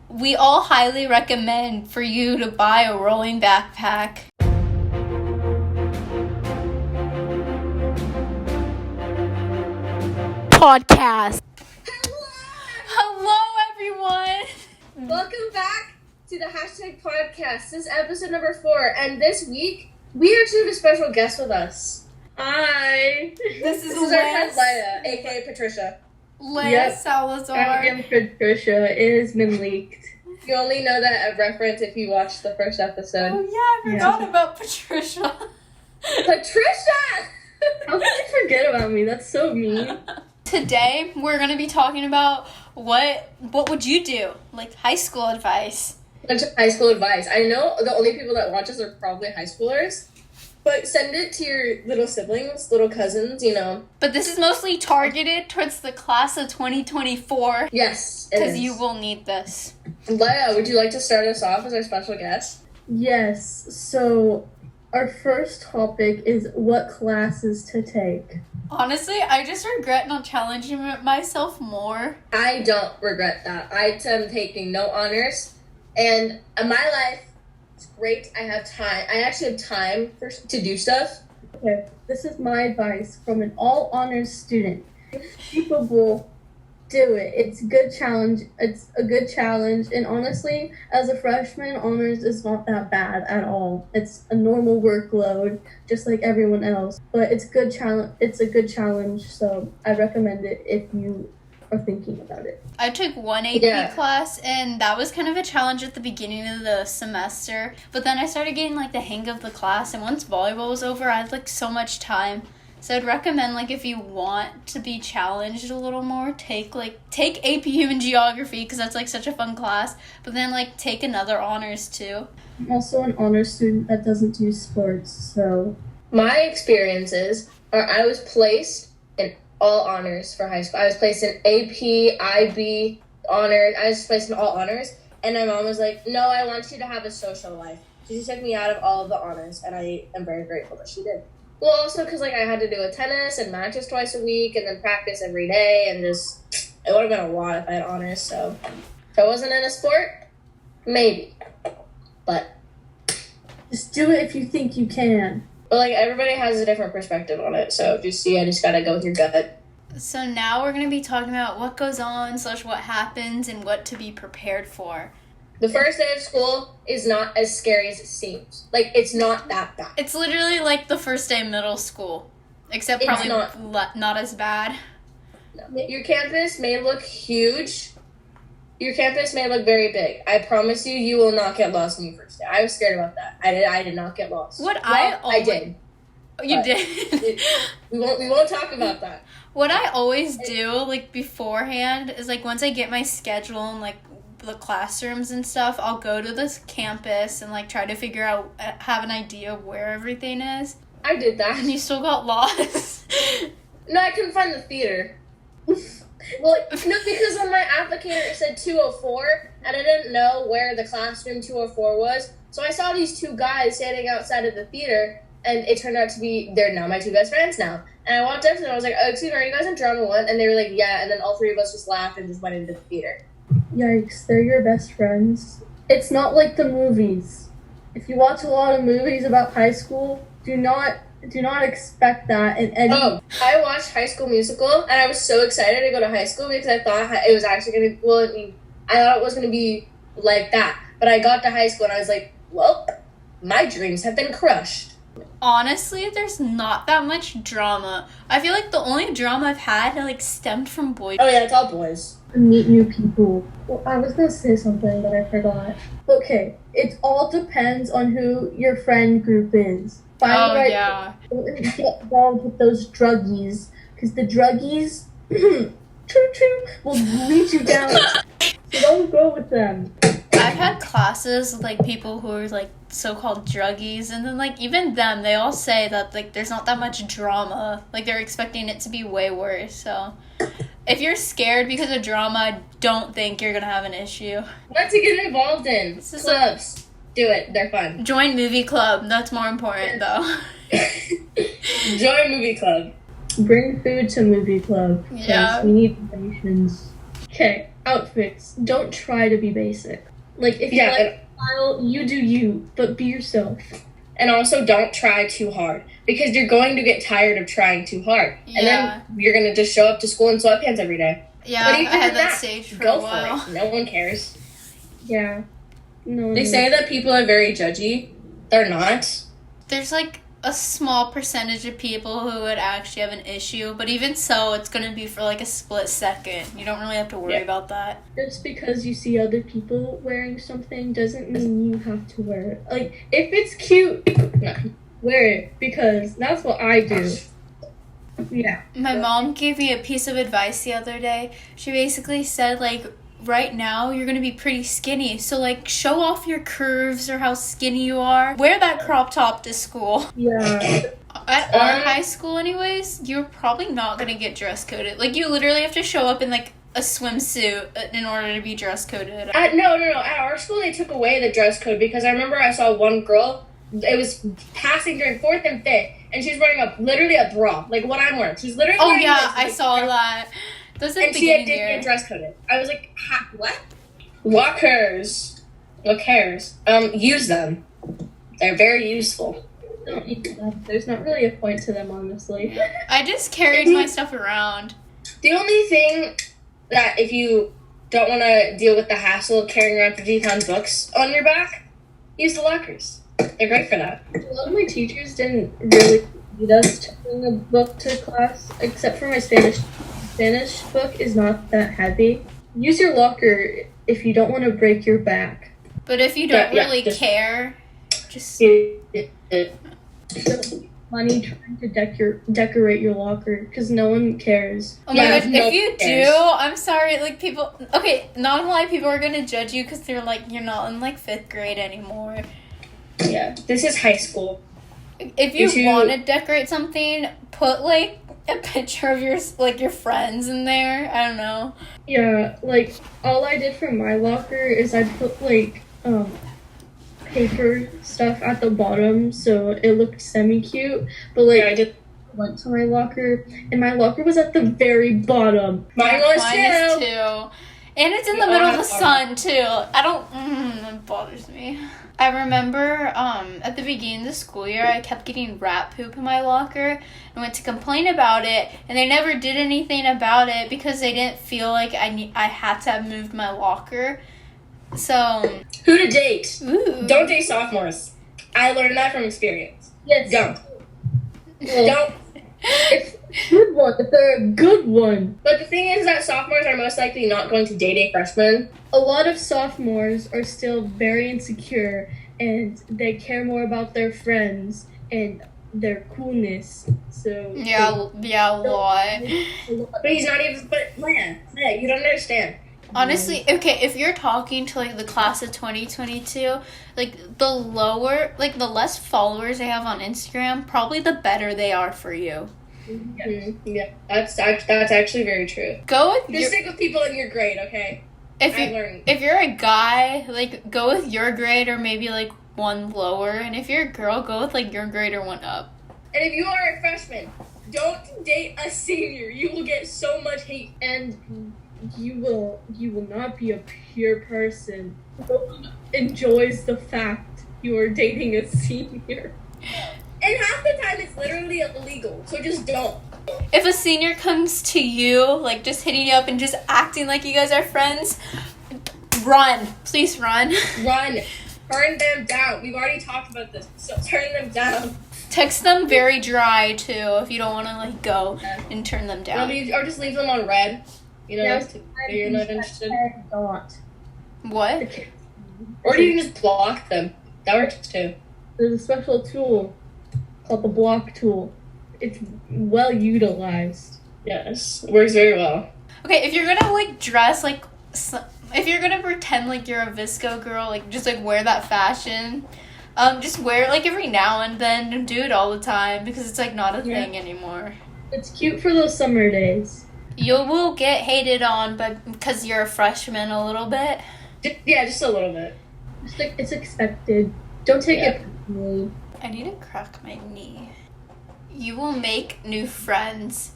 we all highly recommend for you to buy a rolling backpack. Podcast. Hello, everyone. Welcome back to the #podcast. This is episode number 4, and this week we actually have a special guest with us. Hi. This is our friend Leia, aka Patricia. Leia Salazar. I am Patricia. It has been leaked. You only know that a reference if you watched the first episode. Oh yeah, I forgot about Patricia. Patricia! How could you forget about me? That's so mean. Today we're gonna be talking about what would you do? Like high school advice. High school advice. I know the only people that watch us are probably high schoolers. But send it to your little siblings, little cousins, you know. But this is mostly targeted towards the class of 2024. Yes, it is. Because you will need this. Leia, would you like to start us off as our special guest? Yes, so our first topic is what classes to take. Honestly, I just regret not challenging myself more. I don't regret that. I am taking no honors. And in my life, it's great. I have time. I actually have time to do stuff. Okay, this is my advice from an all-honors student. If capable, do it. It's a good challenge. And honestly, as a freshman, honors is not that bad at all. It's a normal workload, just like everyone else. But it's good challenge. It's a good challenge, so I recommend it if you are thinking about it. I took one AP class, and that was kind of a challenge at the beginning of the semester. But then I started getting like the hang of the class, and once volleyball was over, I had like so much time. So I'd recommend, like, if you want to be challenged a little more, take AP Human Geography, because that's like such a fun class. But then like take another honors too. I'm also an honors student that doesn't do sports, so my experiences are I was placed in all honors for high school. I was placed in AP, IB, honors. I was placed in all honors, and my mom was like, "No, I want you to have a social life." So she took me out of all of the honors, and I am very grateful that she did. Well, also because like I had to do a tennis and matches twice a week, and then practice every day, and just it would have been a lot if I had honors. So if I wasn't in a sport, maybe, but just do it if you think you can. But like everybody has a different perspective on it, so I just gotta go with your gut. So now we're gonna be talking about what goes on / what happens and what to be prepared for. The first day of school is not as scary as it seems. Like, it's not that bad. It's literally like the first day of middle school, except probably not as bad. No. Your campus may look huge. Your campus may look very big. I promise you, you will not get lost on your first day. I was scared about that. I did not get lost. I did. You did? We won't talk about that. What I always do, like, beforehand is, like, once I get my schedule and, like, the classrooms and stuff, I'll go to this campus and, like, try to figure out, have an idea of where everything is. I did that. And you still got lost? No, I couldn't find the theater. Well, no, because on my applicator it said 204, and I didn't know where the classroom 204 was. So I saw these two guys standing outside of the theater, and it turned out to be, they're now my two best friends now. And I walked up to them, I was like, "Oh, excuse me, are you guys in drama 1?" And they were like, "Yeah," and then all three of us just laughed and just went into the theater. Yikes, they're your best friends. It's not like the movies. If you watch a lot of movies about high school, do not expect that in any... Oh, I watched High School Musical, and I was so excited to go to high school because I thought it was actually going to, I thought it was going to be like that. But I got to high school, and I was like, well, my dreams have been crushed. Honestly, there's not that much drama. I feel like the only drama I've had, like, stemmed from boys. Oh, yeah, it's all boys. Meet new people. Well, I was going to say something, but I forgot. Okay, it all depends on who your friend group is. Yeah. Don't get involved with those druggies, because the druggies, will lead you down. So don't go with them. I've had classes with, like, people who are, like, so-called druggies, and then, like, even them, they all say that, like, there's not that much drama. Like, they're expecting it to be way worse, so... If you're scared because of drama, I don't think you're gonna have an issue. What to get involved in? Clubs. Do it. They're fun. Join movie club. That's more important, though. Join movie club. Bring food to movie club. Yeah. We need donations. Okay, outfits, don't try to be basic. Like, if you like style, you do you, but be yourself. And also, don't try too hard, because you're going to get tired of trying too hard. Yeah. And then you're going to just show up to school in sweatpants every day. Yeah, I had that stage for a while. For it. No one cares. Yeah. No. They say that people are very judgy. They're not. There's like a small percentage of people who would actually have an issue, but even so, it's going to be for like a split second. You don't really have to worry about that. Just because you see other people wearing something doesn't mean you have to wear it. Like, if it's cute, wear it, because that's what I do. Yeah. My mom gave me a piece of advice the other day. She basically said, like, right now you're gonna be pretty skinny, so like show off your curves or how skinny you are. Wear that crop top to school. Yeah. At our high school anyways, you're probably not gonna get dress coded. Like, you literally have to show up in like a swimsuit in order to be dress coded. No. At our school they took away the dress code, because I remember I saw one girl, it was passing during 4th and 5th, and she's wearing literally a bra, like what I'm wearing. She's literally wearing I saw that. And she didn't get dress coded. I was like, what? Walkers. Who cares? Use them. They're very useful. There's not really a point to them, honestly. I just carried my stuff around. The only thing that, if you don't want to deal with the hassle of carrying around 50-pound books on your back, use the lockers. They're great for that. A lot of my teachers didn't really need us to bring a book to class, except for my Spanish. Spanish book is not that heavy. Use your locker if you don't want to break your back. But if you don't really care, just money trying to decorate your locker, because no one cares. Oh my gosh, if you do, I'm sorry, like, people, okay, not gonna lie, people are gonna judge you because they're like, you're not in like 5th grade anymore. Yeah, this is high school. If you want to decorate something, put like a picture of your friends in there. I don't know. Yeah, like, all I did for my locker is I put like paper stuff at the bottom so it looked semi-cute, but like I just went to my locker and my locker was at the very bottom. Mine was too. And it's in the middle of the sun too. It bothers me. I remember at the beginning of the school year, I kept getting rat poop in my locker and went to complain about it, and they never did anything about it because they didn't feel like I had to have moved my locker. So who to date? Ooh. Don't date sophomores. I learned that from experience. Yes. Don't. It's a good one. If they're a good one. But the thing is that sophomores are most likely not going to date a freshman. A lot of sophomores are still very insecure, and they care more about their friends and their coolness. So yeah, a lot. But he's not even. But Leia, you don't understand. Honestly, okay, if you're talking to like the class of 2022, like the less followers they have on Instagram, probably the better they are for you. Yeah, that's actually very true. Just stick with people in your grade, okay? If you're a guy, like, go with your grade or maybe like one lower, and if you're a girl, go with like your grade or one up. And if you are a freshman, don't date a senior. You will get so much hate, and you will not be a pure person who enjoys the fact you are dating a senior. And half the time it's literally illegal, so just don't. If a senior comes to you, like, just hitting you up and just acting like you guys are friends, run. Please run. Run. Turn them down. We've already talked about this, so turn them down. Text them very dry, too, if you don't want to, like, go and turn them down. Or just leave them on red. You know, you're not interested. What? Or you can just block them. That works, too. There's a special tool called the block tool. It's well utilized. Yes, it works very well. Okay, if you're gonna like dress like, if you're gonna pretend like you're a Visco girl, like just like wear that fashion, just wear it like every now and then. Don't do it all the time because it's like not a thing anymore. It's cute for those summer days. You will get hated on, but because you're a freshman, a little bit. Just a little bit. It's expected. Don't take it personally. I need to crack my knee. You will make new friends,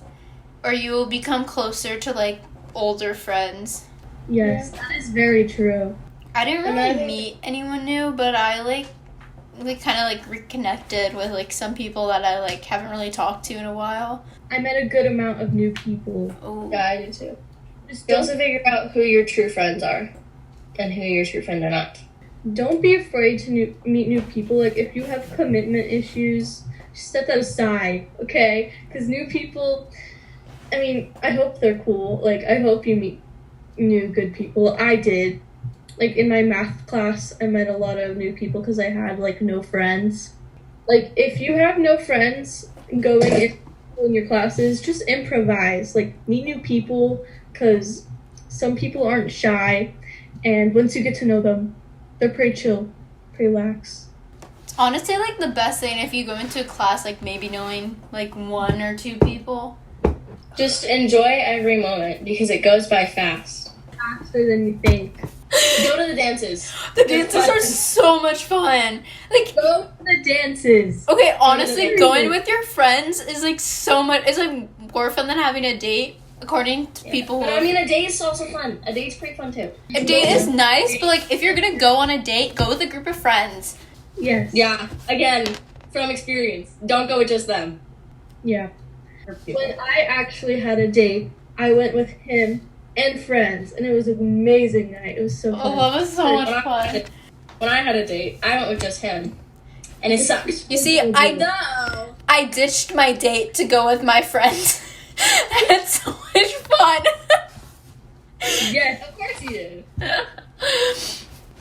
or you will become closer to like older friends. Yes, that is very true. I didn't really meet anyone new, but I like kind of like reconnected with like some people that I like haven't really talked to in a while. I met a good amount of new people. Oh. Yeah, I do too. You also figure out who your true friends are and who your true friends are not. Don't be afraid to meet new people. Like, if you have commitment issues, just set that aside, okay? Because new people, I mean, I hope they're cool. Like, I hope you meet new good people. I did. Like, in my math class, I met a lot of new people because I had, like, no friends. Like, if you have no friends going in your classes, just improvise. Like, meet new people, because some people aren't shy, and once you get to know them, they're pretty chill, pretty lax. It's honestly like the best thing if you go into a class like maybe knowing like one or two people. Just enjoy every moment because it goes by fast. Faster than you think. Go to the dances. The dances are so much fun. Like, go to the dances. Okay, honestly, going with your friends is like so much. It's like more fun than having a date. According to people who... I mean, a date is also fun. A date's pretty fun, too. A date is nice, but, like, if you're gonna go on a date, go with a group of friends. Yes. Yeah. Again, from experience. Don't go with just them. Yeah. When I actually had a date, I went with him and friends, and it was an amazing night. It was so fun. Oh, that was so much fun. When I had a date, I went with just him. And it sucked. You see, I ditched my date to go with my friends. I had so much fun. Yes, of course you did.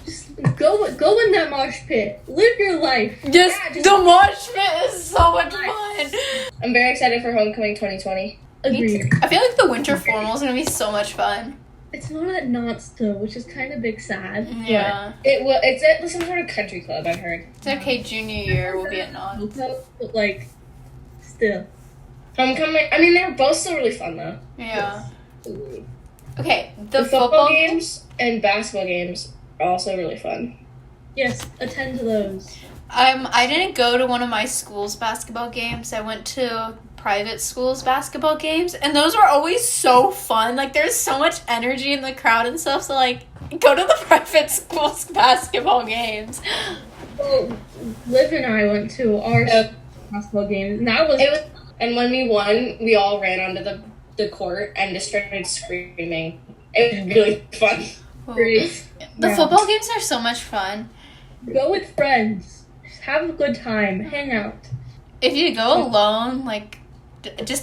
Just go in that mosh pit. Live your life. Just the mosh pit is so much fun. I'm very excited for Homecoming 2020. Agreed. I feel like the winter formal is gonna be so much fun. It's not at Knott's though, which is kind of big sad. Yeah. It's at some sort of country club, I heard. It's okay, junior year will be at Knott's. But like, still. Homecoming, I mean, they're both still really fun, though. Yeah. Yes. Okay, the football games and basketball games are also really fun. Yes, attend to those. I didn't go to one of my school's basketball games. I went to private school's basketball games, and those were always so fun. Like, there's so much energy in the crowd and stuff, so, like, go to the private school's basketball games. Well, Liv and I went to our basketball game, and that was... And when we won, we all ran onto the court and just started screaming. It was really fun. The football games are so much fun. Go with friends. Just have a good time. Hang out. If you go alone, like,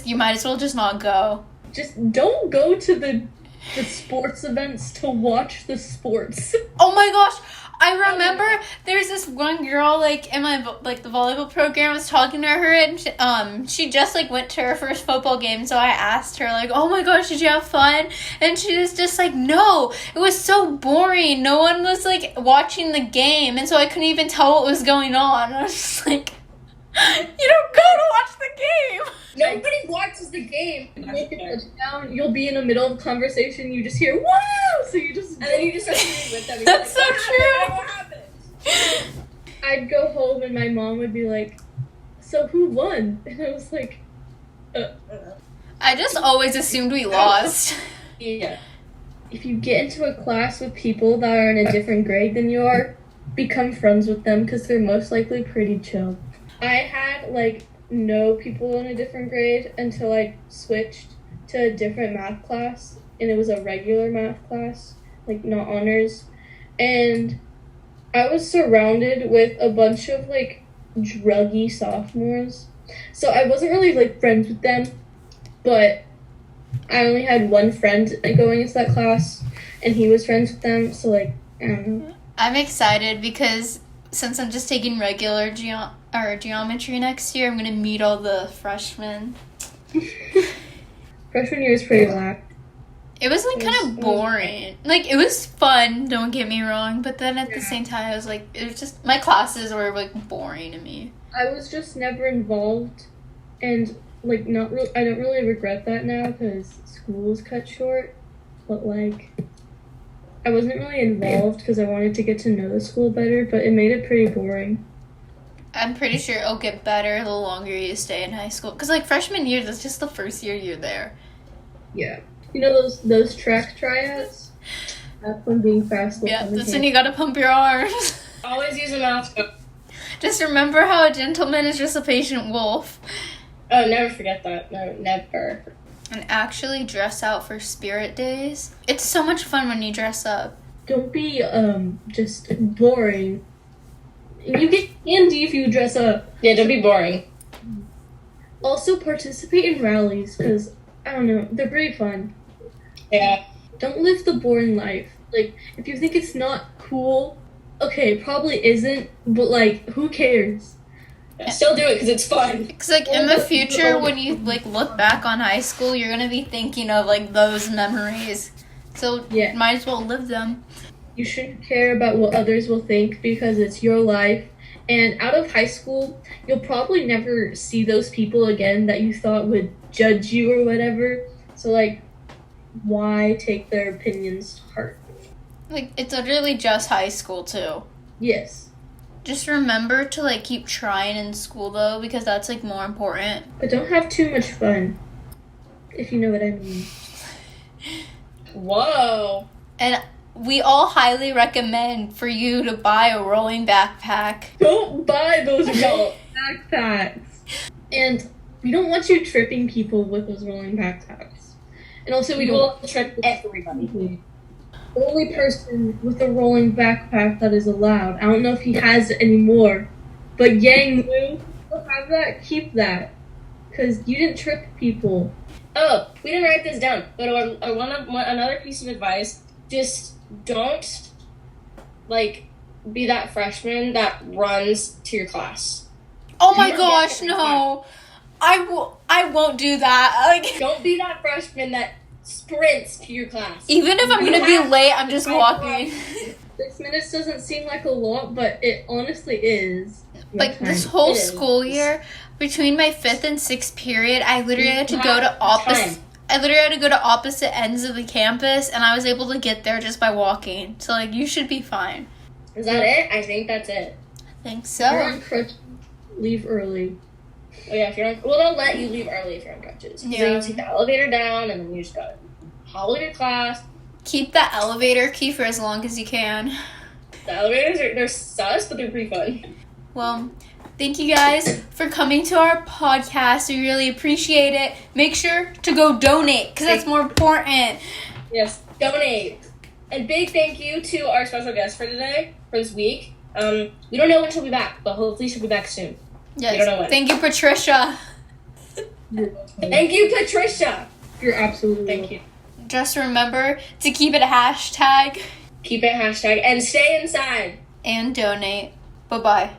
you might as well just not go. Just don't go to the sports events to watch the sports. Oh my gosh! I remember there's this one girl, like, in my, like, the volleyball program was talking to her, and, she just, like, went to her first football game, so I asked her, like, oh my gosh, did you have fun? And she was just like, no, it was so boring, no one was, like, watching the game, and so I couldn't even tell what was going on. I was just like, you don't go to watch the game! Nobody watches the game. You'll be in the middle of a conversation, you just hear, woo! So you just... And then you just start singing with them. That's so true! What happened? I'd go home and my mom would be like, so who won? And I was like, I just always assumed we lost. Yeah. If you get into a class with people that are in a different grade than you are, become friends with them because they're most likely pretty chill. I had, like, no people in a different grade until I switched to a different math class, and it was a regular math class, like, not honors, and I was surrounded with a bunch of, like, druggy sophomores, so I wasn't really, like, friends with them, but I only had one friend going into that class, and he was friends with them, so, like, I don't know. I'm excited because since I'm just taking regular geometry next year, I'm going to meet all the freshmen. Freshman year is pretty lax. It was, like, kind of boring. Like, it was fun, don't get me wrong, but then at the same time, I was like, it was just, my classes were, like, boring to me. I was just never involved, and, like, I don't really regret that now, because school was cut short, but, like, I wasn't really involved because I wanted to get to know the school better, but it made it pretty boring. I'm pretty sure it'll get better the longer you stay in high school. Because, like, freshman year, that's just the first year you're there. Yeah. You know those track tryouts? That's when being fast will Yeah, come in that's when handy. you gotta pump your arms. Always use a mouth guard. Just remember how a gentleman is just a patient wolf. Oh, never forget that. No, never. And actually dress out for spirit days. It's so much fun when you dress up. Don't be just boring. You get candy if you dress up. Yeah, don't be boring. Also participate in rallies because I don't know, they're pretty fun. Yeah. Don't live the boring life. Like if you think it's not cool, okay, it probably isn't, but like who cares? Yeah, still do it because it's fun. Because, like, in the future, when you, like, look back on high school, you're gonna be thinking of, like, those memories. So, Yeah. might as well live them. You shouldn't care about what others will think because it's your life. And out of high school, you'll probably never see those people again that you thought would judge you or whatever. So, like, why take their opinions to heart? Like, it's literally just high school, too. Yes. Just remember to, like, keep trying in school, though, because that's, like, more important. But don't have too much fun, if you know what I mean. Whoa. And we all highly recommend for you to buy a rolling backpack. Don't buy those rolling backpacks. And we don't want you tripping people with those rolling backpacks. And also, we don't want to trip everybody. The only person with a rolling backpack that is allowed. I don't know if he has it anymore, but Yang Lu, still have that, keep that. Because you didn't trip people. Oh, we didn't write this down. But another piece of advice, just don't, like, be that freshman that runs to your class. Oh my gosh, no. I won't do that. Like, don't be that freshman that sprints to your class. Even if I'm gonna be late, I'm just walking. 6 minutes doesn't seem like a lot, but it honestly is. Like, this whole school year, between my 5th and 6th period, I literally had to go to opposite ends of the campus, and I was able to get there just by walking. So, like, you should be fine. Is that it? I think that's it. I think so. You're on crutches, leave early. Oh yeah, if you're on, well, they'll let you leave early if you're on crutches. Yeah. So you take the elevator down, and then you just gotta hobble to your class. Keep that elevator key for as long as you can. The elevators they're sus, but they're pretty fun. Well, thank you guys for coming to our podcast. We really appreciate it. Make sure to go donate, because that's more important. Yes, donate. And big thank you to our special guest for this week. We don't know when she'll be back, but hopefully she'll be back soon. Yes. We don't know when. Thank you, Patricia. Thank you, Patricia. You're absolutely Thank you. Just remember to keep it a hashtag Keep it hashtag and stay inside. and donate. Bye-bye.